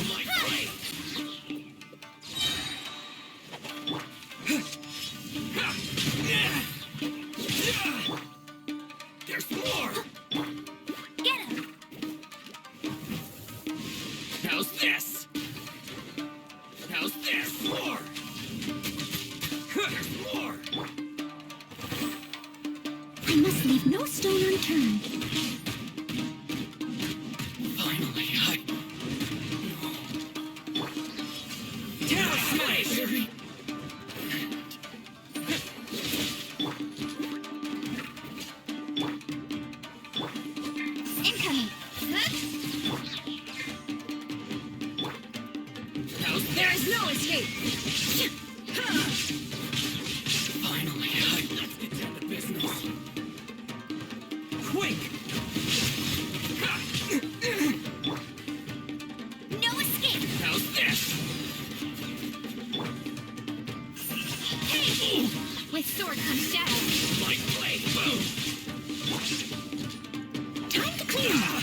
My blade! There's more! Get him. How's this? How's this? More! There's more! I must leave no stone unturned. Finally, Terra Smash! Fairy! Incoming. How's There this? is no escape. Finally, let's get down to business. Quake! No escape. How's this? Hey. With sword comes shadow. My blade! Boom! Time to clean up.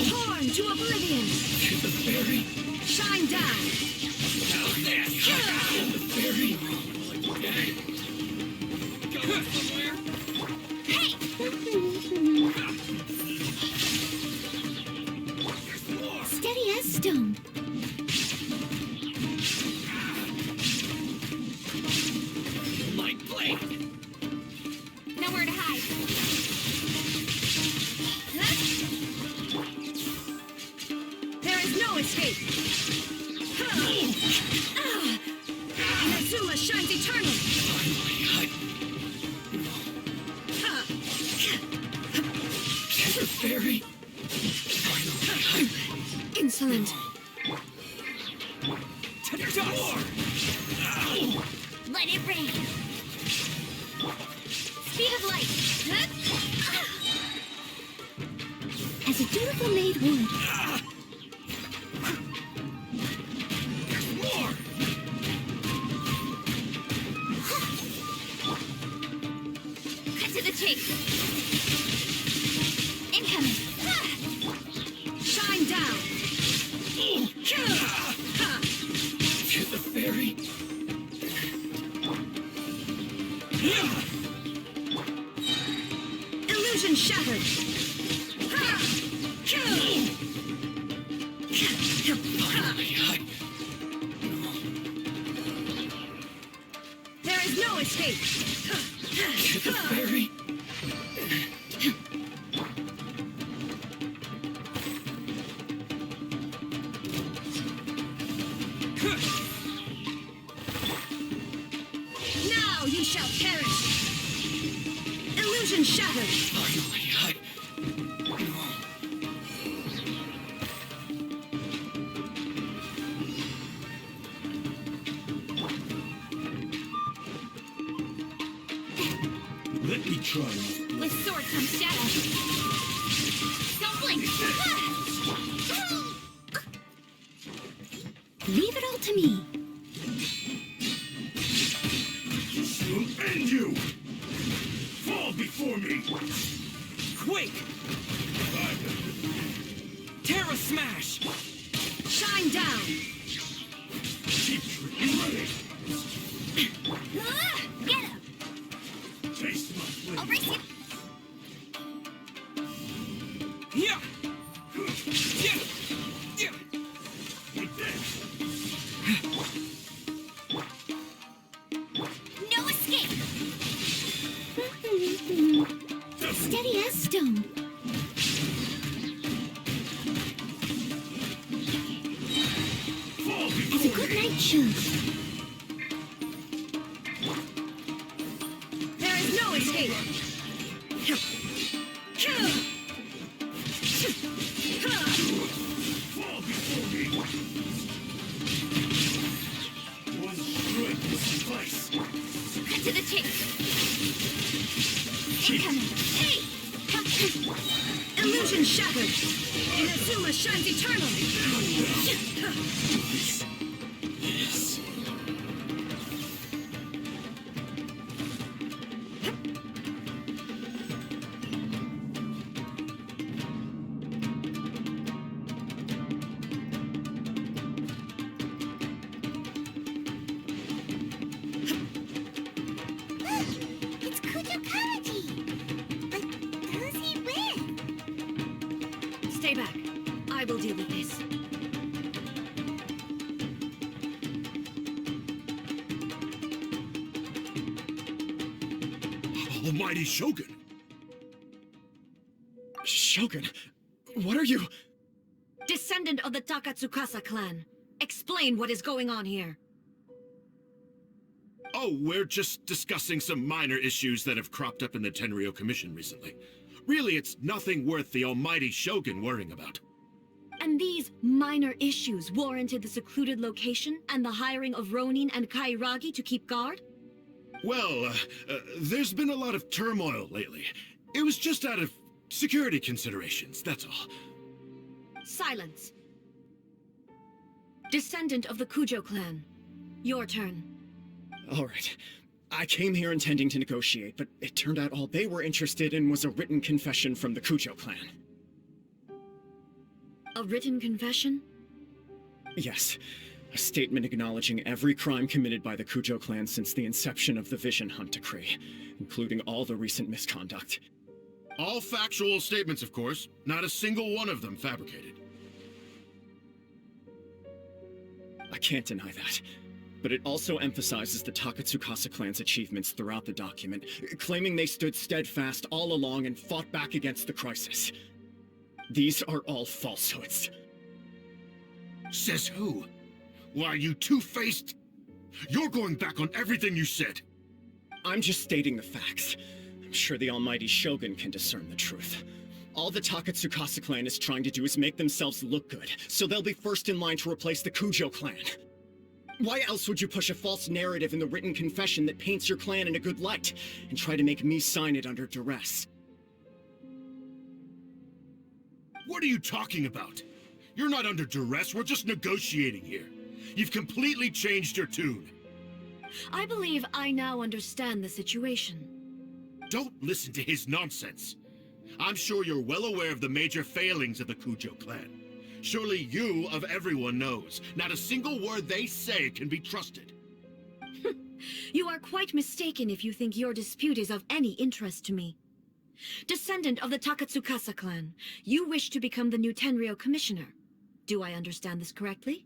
Torn to oblivion. To the fairy! Shine down. How's this? The fairy! Okay. Going somewhere? Hey. There's more! Steady as stone. eternal! Finally, the fairy. Finally, Insolent. to dust. Let it rain. Speed of light. As a dutiful maid would. More. Cut to the chase. Incoming. Shine down! To the fairy. Illusion shattered! There is no escape! To the fairy. Now you shall perish! Illusion shattered! Finally, let me try. With sword comes shadow. Don't blink. Leave it all to me. She'll end you. Fall before me. Quake! Terra Smash! Shine down! Keep ready. Get him. Taste my I'll blade. race you. Yeah! Yeah! Yeah! Take this. No escape. Steady as stone. Fall As a before good me. knight should. There is no escape! Fall before me. One strike will suffice. Cut to the chase. Incoming. Hey! Illusion shattered! Inazuma shines eternal! Yes. It's Kujakaji. But does he win? Stay back. I will deal with this. Almighty Shogun. Shogun, what are you? Descendant of the Takatsukasa clan. Explain what is going on here. Oh, we're just discussing some minor issues that have cropped up in the Tenryo Commission recently. Really, it's nothing worth the almighty Shogun worrying about. And these minor issues warranted the secluded location and the hiring of Ronin and Kairagi to keep guard? Well, there's been a lot of turmoil lately. It was just out of security considerations, that's all. Silence. Descendant of the Kujo clan. Your turn. All right. I came here intending to negotiate, but it turned out all they were interested in was a written confession from the Kujo clan. A written confession? Yes. A statement acknowledging every crime committed by the Kujo clan since the inception of the Vision Hunt Decree, including all the recent misconduct. All factual statements, of course. Not a single one of them fabricated. I can't deny that. But it also emphasizes the Takatsukasa clan's achievements throughout the document, claiming they stood steadfast all along and fought back against the crisis. These are all falsehoods. Says who? Why, you two-faced... You're going back on everything you said. I'm just stating the facts. I'm sure the almighty Shogun can discern the truth. All the Takatsukasa clan is trying to do is make themselves look good, so they'll be first in line to replace the Kujo clan. Why else would you push a false narrative in the written confession that paints your clan in a good light, and try to make me sign it under duress? What are you talking about? You're not under duress, we're just negotiating here. You've completely changed your tune. I believe I now understand the situation. Don't listen to his nonsense. I'm sure you're well aware of the major failings of the Kujo clan. Surely you, of everyone, knows. Not a single word they say can be trusted. You are quite mistaken if you think your dispute is of any interest to me. Descendant of the Takatsukasa clan, you wish to become the new Tenryou commissioner. Do I understand this correctly?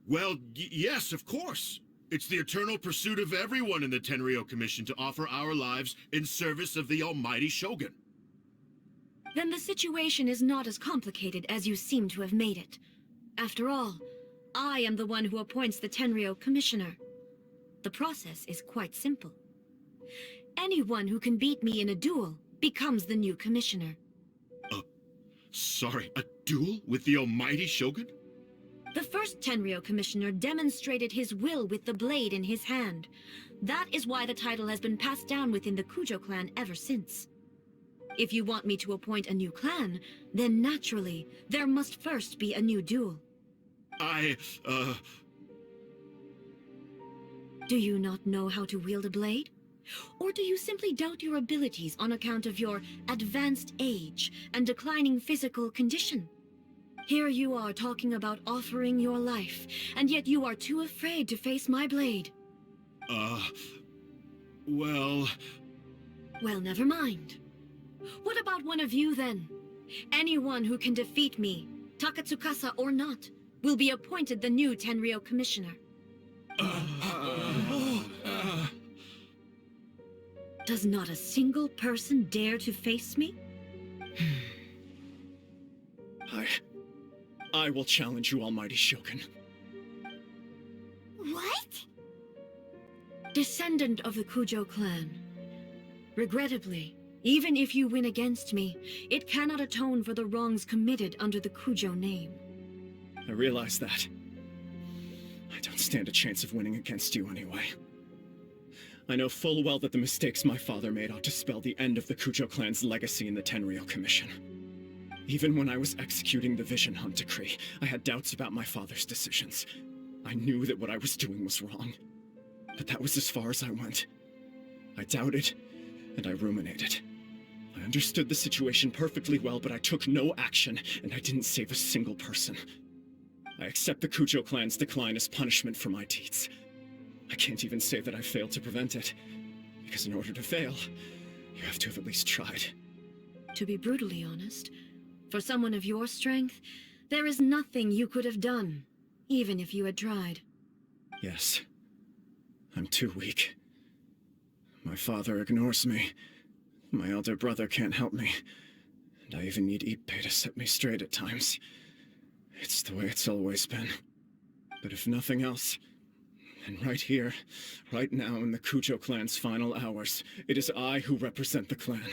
Well, yes, of course. It's the eternal pursuit of everyone in the Tenryou Commission to offer our lives in service of the almighty Shogun. Then the situation is not as complicated as you seem to have made it. After all, I am the one who appoints the Tenryou commissioner. The process is quite simple. Anyone who can beat me in a duel becomes the new commissioner. Sorry, a duel with the almighty Shogun? The first Tenryou commissioner demonstrated his will with the blade in his hand. That is why the title has been passed down within the Kujo clan ever since. If you want me to appoint a new clan, then naturally, there must first be a new duel. Do you not know how to wield a blade? Or do you simply doubt your abilities on account of your advanced age and declining physical condition? Here you are talking about offering your life, and yet you are too afraid to face my blade. Well, never mind. What about one of you, then? Anyone who can defeat me, Takatsukasa or not, will be appointed the new Tenryou commissioner. Does not a single person dare to face me? I will challenge you, almighty Shogun. What? Descendant of the Kujo clan. Regrettably, even if you win against me, it cannot atone for the wrongs committed under the Kujo name. I realize that. I don't stand a chance of winning against you anyway. I know full well that the mistakes my father made ought to spell the end of the Kujo clan's legacy in the Tenryou Commission. Even when I was executing the Vision Hunt decree, I had doubts about my father's decisions. I knew that what I was doing was wrong. But that was as far as I went. I doubted, and I ruminated. I understood the situation perfectly well, but I took no action, and I didn't save a single person. I accept the Kujo clan's decline as punishment for my deeds. I can't even say that I failed to prevent it, because in order to fail, you have to have at least tried. To be brutally honest, for someone of your strength, there is nothing you could have done, even if you had tried. Yes. I'm too weak. My father ignores me. My elder brother can't help me. And I even need Ippei to set me straight at times. It's the way it's always been. But if nothing else, then right here, right now in the Kujo clan's final hours, it is I who represent the clan,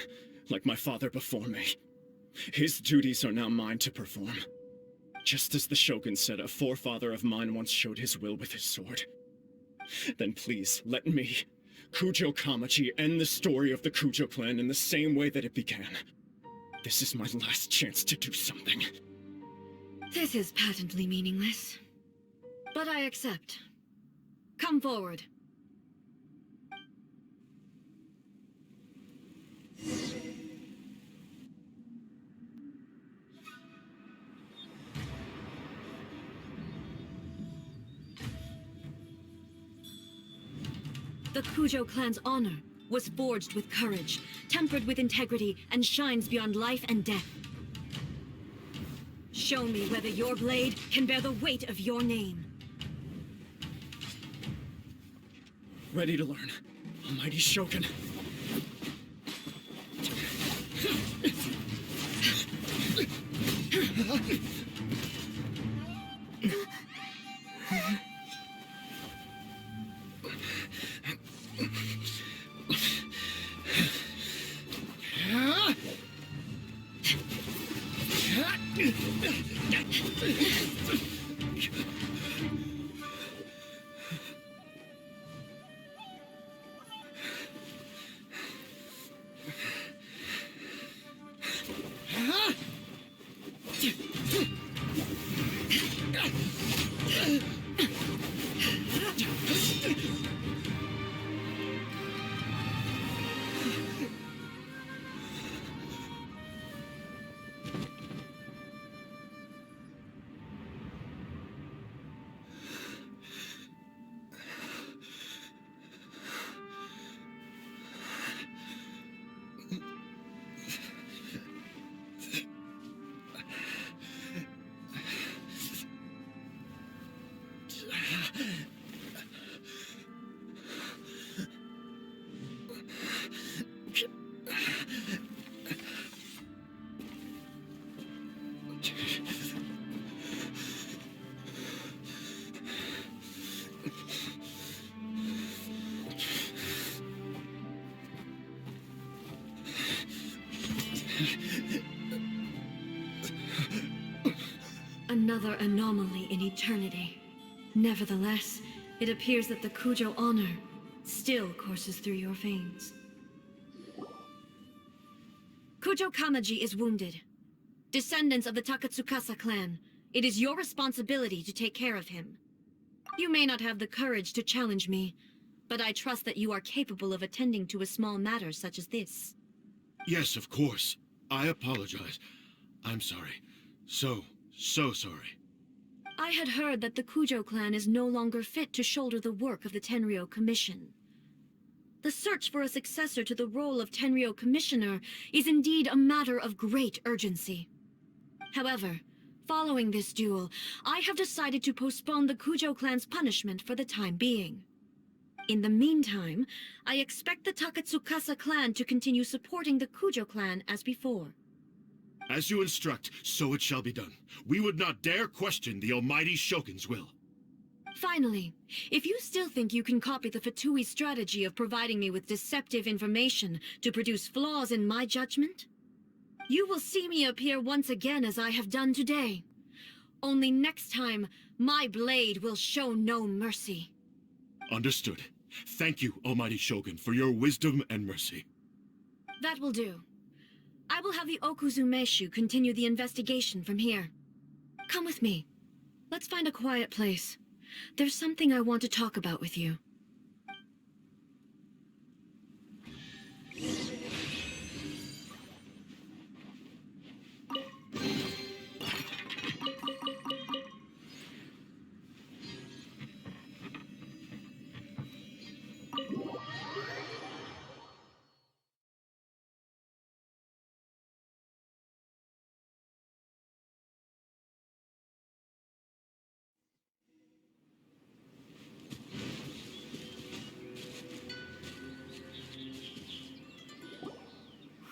like my father before me. His duties are now mine to perform. Just as the Shogun said a forefather of mine once showed his will with his sword. Then please, let me, Kujo Kamaji, end the story of the Kujo clan in the same way that it began. This is my last chance to do something. This is patently meaningless. But I accept. Come forward. The Kujo clan's honor was forged with courage, tempered with integrity, and shines beyond life and death. Show me whether your blade can bear the weight of your name. Ready to learn, almighty Shogun. Another anomaly in eternity. Nevertheless, it appears that the Kujo honor still courses through your veins. Kujo Kamaji is wounded. Descendants of the Takatsukasa clan, it is your responsibility to take care of him. You may not have the courage to challenge me, but I trust that you are capable of attending to a small matter such as this. Yes, of course. I apologize. I'm sorry. So sorry. I had heard that the Kujo clan is no longer fit to shoulder the work of the Tenryou Commission. The search for a successor to the role of Tenryou Commissioner is indeed a matter of great urgency. However, following this duel, I have decided to postpone the Kujo clan's punishment for the time being. In the meantime, I expect the Takatsukasa clan to continue supporting the Kujo clan as before. As you instruct, so it shall be done. We would not dare question the almighty Shogun's will. Finally, if you still think you can copy the Fatui strategy of providing me with deceptive information to produce flaws in my judgment, you will see me appear once again as I have done today. Only next time, my blade will show no mercy. Understood. Thank you, almighty Shogun, for your wisdom and mercy. That will do. I will have the Okuzumeshu continue the investigation from here. Come with me. Let's find a quiet place. There's something I want to talk about with you.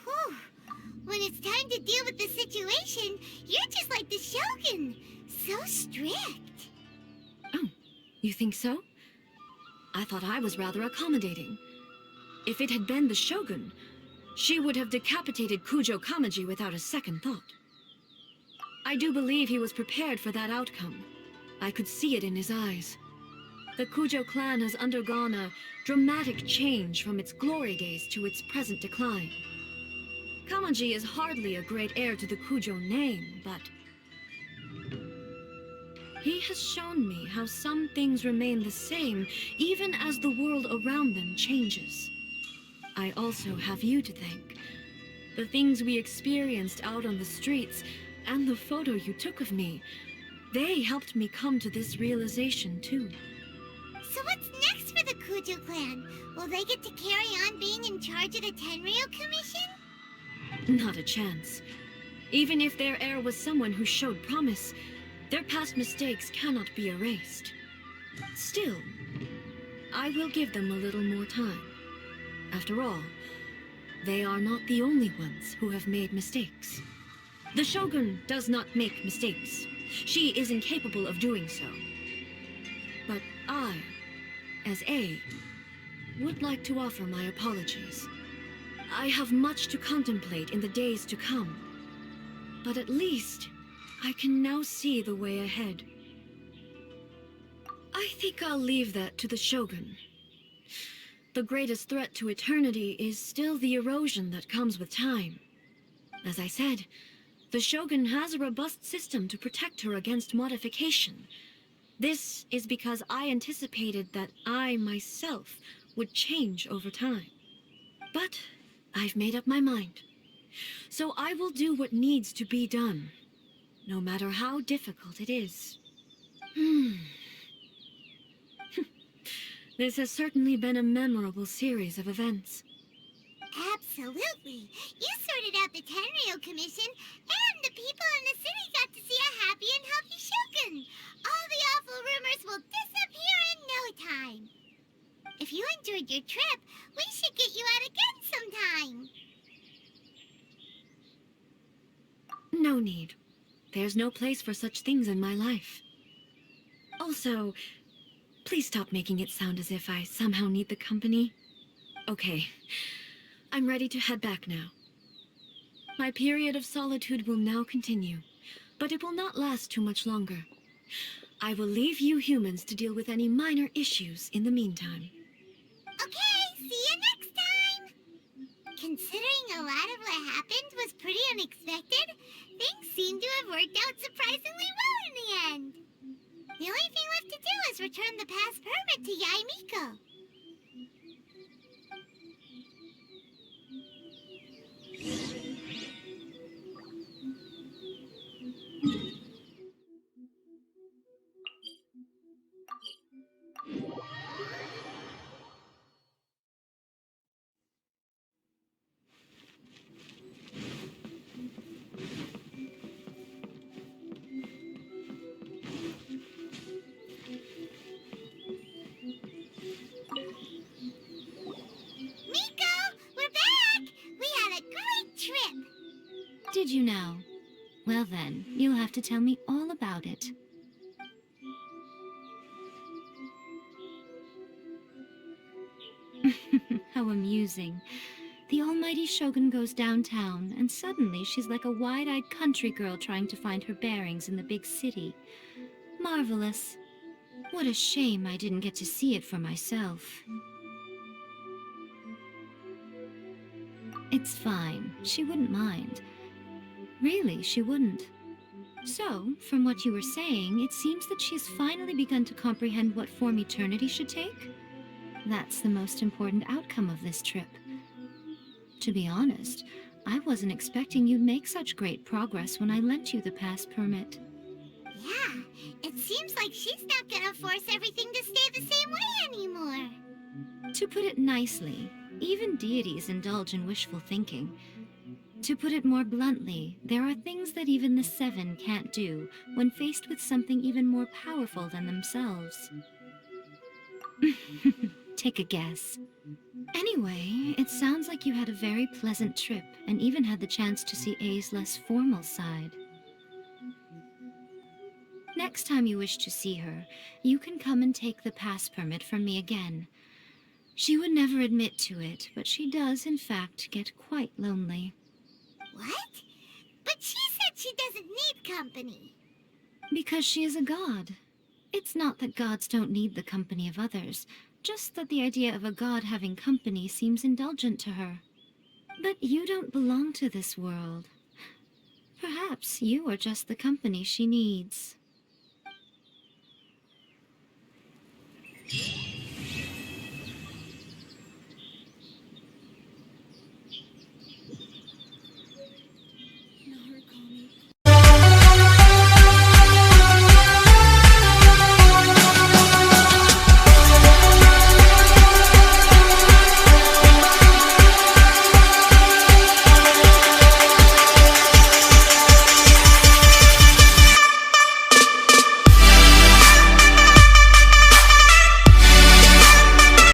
Whew. When it's time to deal with the situation, you're just like the Shogun. So strict. Oh, you think so? I thought I was rather accommodating. If it had been the Shogun, she would have decapitated Kujo Kamaji without a second thought. I do believe he was prepared for that outcome. I could see it in his eyes. The Kujo clan has undergone a dramatic change from its glory days to its present decline. Kamaji is hardly a great heir to the Kujo name, but he has shown me how some things remain the same even as the world around them changes. I also have you to thank. The things we experienced out on the streets and the photo you took of me, they helped me come to this realization too. So what's next for the Kujo clan? Will they get to carry on being in charge of the Tenryou Commission? Not a chance. Even if their heir was someone who showed promise, their past mistakes cannot be erased. Still, I will give them a little more time. After all, they are not the only ones who have made mistakes. The Shogun does not make mistakes. She is incapable of doing so. But I, as A, would like to offer my apologies. I have much to contemplate in the days to come, but at least I can now see the way ahead. I think I'll leave that to the Shogun. The greatest threat to eternity is still the erosion that comes with time. As I said, the Shogun has a robust system to protect her against modification. This is because I anticipated that I myself would change over time. But I've made up my mind. So I will do what needs to be done, no matter how difficult it is. This has certainly been a memorable series of events. Absolutely. You sorted out the Tenryou Commission, and the people in the city got to see a happy and healthy Shogun. All the awful rumors will disappear in no time. If you enjoyed your trip, we should get you out again sometime. No need. There's no place for such things in my life. Also, please stop making it sound as if I somehow need the company. Okay, I'm ready to head back now. My period of solitude will now continue, but it will not last too much longer. I will leave you humans to deal with any minor issues in the meantime. Okay, see you next time! Considering a lot of what happened was pretty unexpected, things seem to have worked out surprisingly well in the end. The only thing left to do is return the pass permit to Yaimiko. Did you know? Well then, you'll have to tell me all about it. How amusing. The almighty Shogun goes downtown, and suddenly she's like a wide-eyed country girl trying to find her bearings in the big city. Marvelous. What a shame I didn't get to see it for myself. It's fine. She wouldn't mind. Really, she wouldn't. So, from what you were saying, it seems that she has finally begun to comprehend what form eternity should take? That's the most important outcome of this trip. To be honest, I wasn't expecting you'd make such great progress when I lent you the pass permit. Yeah, it seems like she's not gonna force everything to stay the same way anymore. To put it nicely, even deities indulge in wishful thinking. To put it more bluntly, there are things that even the Seven can't do when faced with something even more powerful than themselves. Take a guess. Anyway, it sounds like you had a very pleasant trip and even had the chance to see A's less formal side. Next time you wish to see her, you can come and take the pass permit from me again. She would never admit to it, but she does, in fact, get quite lonely. What? But she said she doesn't need company. Because she is a god. It's not that gods don't need the company of others, just that the idea of a god having company seems indulgent to her. But you don't belong to this world. Perhaps you are just the company she needs.